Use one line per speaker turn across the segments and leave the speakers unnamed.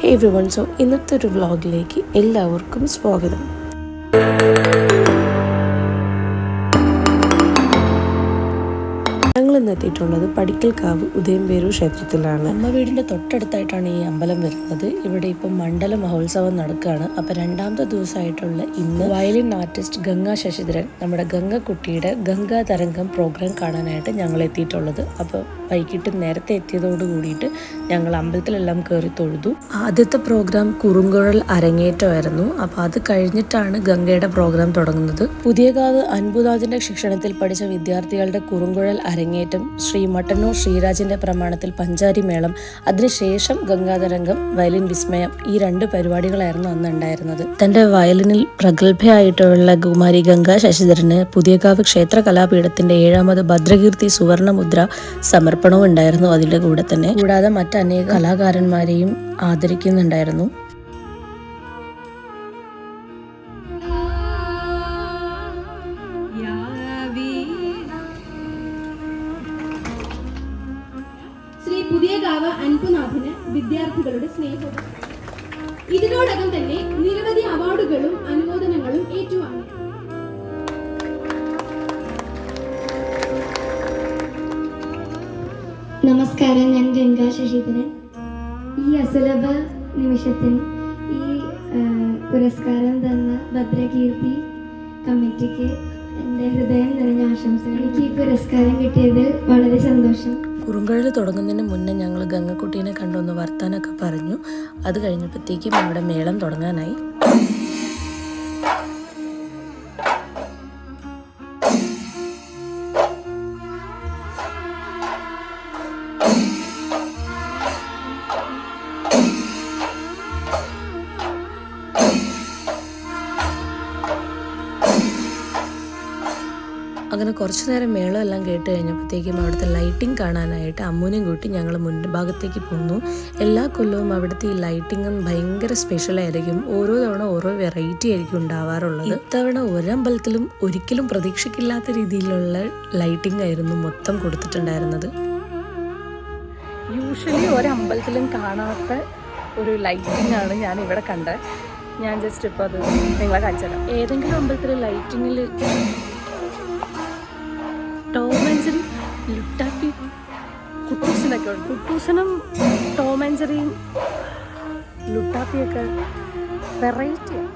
ഹേ everyone, so ഇന്നത്തെ ഒരു വ്ളോഗിലേക്ക് എല്ലാവർക്കും സ്വാഗതം. ഞങ്ങളിന്ന് എത്തിയിട്ടുള്ളത് പടിക്കൽക്കാവ് ഉദയംപേരൂർ ക്ഷേത്രത്തിലാണ്. അമ്മ വീടിൻ്റെ തൊട്ടടുത്തായിട്ടാണ് ഈ അമ്പലം വരുന്നത്. ഇവിടെ ഇപ്പം മണ്ഡല മഹോത്സവം നടക്കുകയാണ്. അപ്പം രണ്ടാമത്തെ ദിവസമായിട്ടുള്ള ഇന്ന് വയലിൻ ആർട്ടിസ്റ്റ് ഗംഗാ ശശിധരൻ നമ്മുടെ ഗംഗക്കുട്ടിയുടെ ഗംഗാ തരംഗം പ്രോഗ്രാം കാണാനായിട്ട് ഞങ്ങൾ എത്തിയിട്ടുള്ളത്. അപ്പോൾ വൈകിട്ട് നേരത്തെ എത്തിയതോട് കൂടിയിട്ട് ഞങ്ങൾ അമ്പലത്തിലെല്ലാം കയറി തൊഴുതു. ആദ്യത്തെ പ്രോഗ്രാം കുറുങ്കുഴൽ അരങ്ങേറ്റമായിരുന്നു. അപ്പോൾ അത് കഴിഞ്ഞിട്ടാണ് ഗംഗയുടെ പ്രോഗ്രാം തുടങ്ങുന്നത്. പുതിയകാവ് അൻപുനാഥിന്റെ ശിക്ഷണത്തിൽ പഠിച്ച വിദ്യാർത്ഥികളുടെ കുറുങ്കുഴൽ അരങ്ങേറ്റം, ശ്രീ മട്ടന്നൂർ ശ്രീരാജിന്റെ പ്രമാണത്തിൽ പഞ്ചാരി മേളം, അതിനുശേഷം ഗംഗാതരംഗം, വയലിൻ വിസ്മയം, ഈ 2 പരിപാടികളായിരുന്നു അന്ന് ഉണ്ടായിരുന്നത്. തന്റെ വയലിനിൽ പ്രഗത്ഭയായിട്ടുള്ള കുമാരി ഗംഗാ ശശിധരന് പുതിയകാവ് ക്ഷേത്ര കലാപീഠത്തിന്റെ 7ാമത് ഭദ്രകീർത്തി സുവർണമുദ്ര സമർപ്പണവും ഉണ്ടായിരുന്നു. അതിന്റെ കൂടെ തന്നെ കൂടാതെ മറ്റനേക കലാകാരന്മാരെയും ആദരിക്കുന്നുണ്ടായിരുന്നു.
ശ്രീ പുതിയകാവ് അൻപുനാഥന് വിദ്യാർത്ഥികളുടെ സ്നേഹവും ഇതിനോടകം തന്നെ നിരവധി അവാർഡുകളും അനുമോദനങ്ങളും ഏറ്റുവാങ്ങി.
നമസ്കാരം, ഞാൻ ഗംഗാ ശശിധരൻ. ഈ അസുലഭ നിമിഷത്തിന് ഈ പുരസ്കാരം തന്ന ഭദ്രകീർത്തി കമ്മിറ്റിക്ക് എൻ്റെ ഹൃദയം നിറഞ്ഞ ആശംസകൾ. എനിക്ക് ഈ പുരസ്കാരം കിട്ടിയതിൽ വളരെ സന്തോഷം.
കുറുങ്കുഴൽ തുടങ്ങുന്നതിന് മുന്നേ ഞങ്ങൾ ഗംഗക്കുട്ടീനെ കണ്ടൊന്ന് വർത്താനൊക്കെ പറഞ്ഞു. അത് കഴിഞ്ഞപ്പോഴത്തേക്കും നമ്മുടെ മേളം തുടങ്ങാനായി. അങ്ങനെ കുറച്ചു നേരം മേളം എല്ലാം കേട്ട് കഴിഞ്ഞപ്പോഴത്തേക്കും അവിടുത്തെ ലൈറ്റിംഗ് കാണാനായിട്ട് അമ്മൂനെയും കൂട്ടി ഞങ്ങൾ മുൻഭാഗത്തേക്ക് പോന്നു. എല്ലാ കൊല്ലവും അവിടുത്തെ ഈ ലൈറ്റിങ്ങും ഭയങ്കര സ്പെഷ്യലായിരിക്കും. ഓരോ തവണ ഓരോ വെറൈറ്റി ആയിരിക്കും ഉണ്ടാവാറുള്ളത്. ഇത്തവണ ഒരമ്പലത്തിലും ഒരിക്കലും പ്രതീക്ഷിക്കില്ലാത്ത രീതിയിലുള്ള ലൈറ്റിംഗ് ആയിരുന്നു മൊത്തം കൊടുത്തിട്ടുണ്ടായിരുന്നത്.
യൂഷ്വലി ഒരമ്പലത്തിലും കാണാത്ത ഒരു ലൈറ്റിംഗ് ആണ് ഞാൻ ഇവിടെ കണ്ടത്. ഞാൻ ജസ്റ്റ് ഇപ്പോൾ അത് നിങ്ങളെ കാണിച്ചു തരാം. ഏതെങ്കിലും അമ്പലത്തിലെ ലൈറ്റിങ്ങിൽ ടോം ആൻഡ് ജെറി, ലുട്ടാപ്പി, കുട്ടൂസനൊക്കെ ഉണ്ട്. കുട്ടൂസനും ടോം ആൻഡ് ജെറിയും ലുട്ടാപ്പിയൊക്കെ വെറൈറ്റിയാണ്.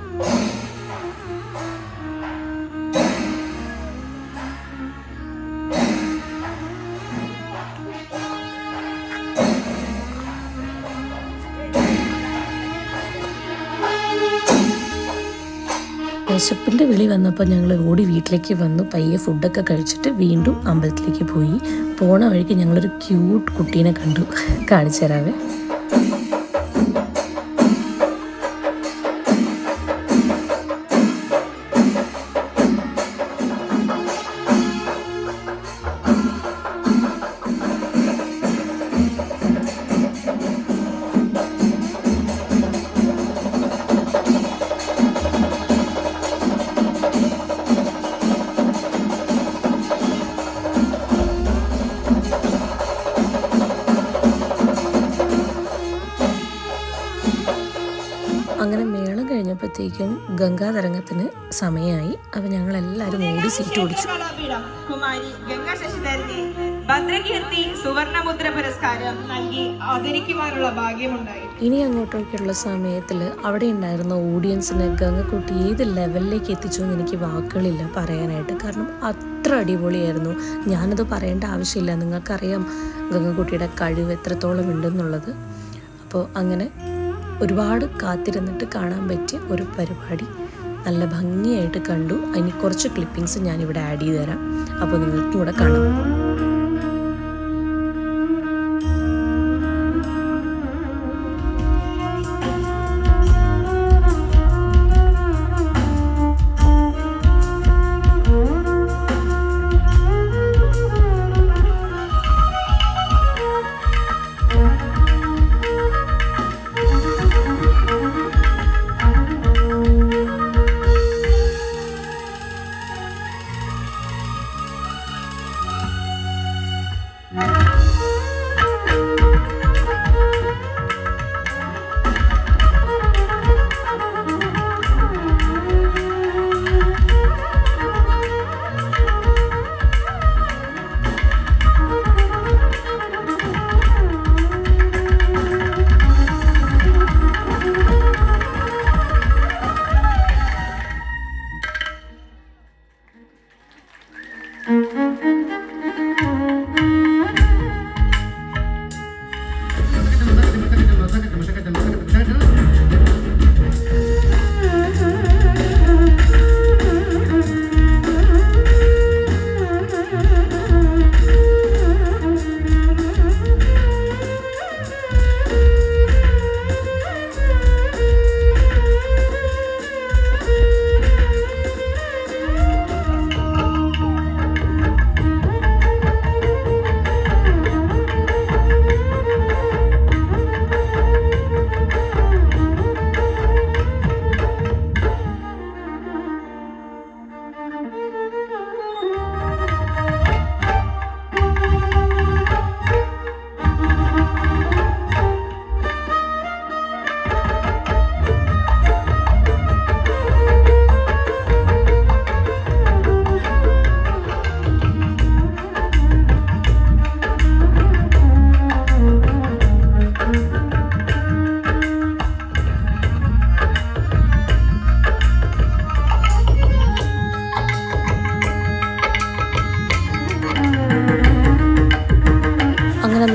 വിശപ്പിൻ്റെ വിളി വന്നപ്പോൾ ഞങ്ങൾ ഓടി വീട്ടിലേക്ക് വന്നു. പയ്യെ ഫുഡൊക്കെ കഴിച്ചിട്ട് വീണ്ടും അമ്പലത്തിലേക്ക് പോയി. പോണ വഴിക്ക് ഞങ്ങളൊരു ക്യൂട്ട് കുട്ടീനെ കണ്ടു. കാണിച്ചു തരാവേ. അങ്ങനെ മേളം കഴിഞ്ഞപ്പോഴത്തേക്കും ഗംഗാതരംഗത്തിന് സമയമായി. അപ്പം ഞങ്ങൾ എല്ലാവരും ഓടി സീറ്റ് പിടിച്ചു.
കുമാരി ഗംഗാ ശശിധരനെ ഭദ്രകീർത്തി സുവർണമുദ്ര പുരസ്കാരം നൽകി ആദരിക്കുവാനുള്ള ഭാഗ്യമുണ്ടായി.
ഇനി അങ്ങോട്ടൊക്കെയുള്ള സമയത്തിൽ അവിടെ ഉണ്ടായിരുന്ന ഓഡിയൻസിനെ ഗംഗക്കുട്ടി ഏത് ലെവലിലേക്ക് എത്തിച്ചു എന്ന് എനിക്ക് വാക്കുകളില്ല പറയാനായിട്ട്. കാരണം അത്ര അടിപൊളിയായിരുന്നു. ഞാനത് പറയേണ്ട ആവശ്യമില്ല, നിങ്ങൾക്കറിയാം ഗംഗക്കുട്ടിയുടെ കഴിവ് എത്രത്തോളം ഉണ്ടെന്നുള്ളത്. അപ്പോൾ അങ്ങനെ ഒരുപാട് കാത്തിരുന്നിട്ട് കാണാൻ പറ്റിയ ഒരു പരിപാടി നല്ല ഭംഗിയായിട്ട് കണ്ടു. അതിന് കുറച്ച് ക്ലിപ്പിങ്സ് ഞാനിവിടെ ആഡ് ചെയ്ത് തരാം. അപ്പോൾ നിങ്ങൾക്കും കൂടെ കാണാം.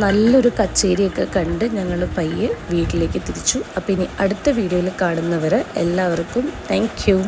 നല്ലൊരു കച്ചേരിയൊക്കെ കണ്ട് ഞങ്ങൾ പയ്യെ വീട്ടിലേക്ക് തിരിച്ചു. അപ്പോൾ ഇനി അടുത്ത വീഡിയോയിൽ കാണുന്നവരെ എല്ലാവർക്കും താങ്ക് യു.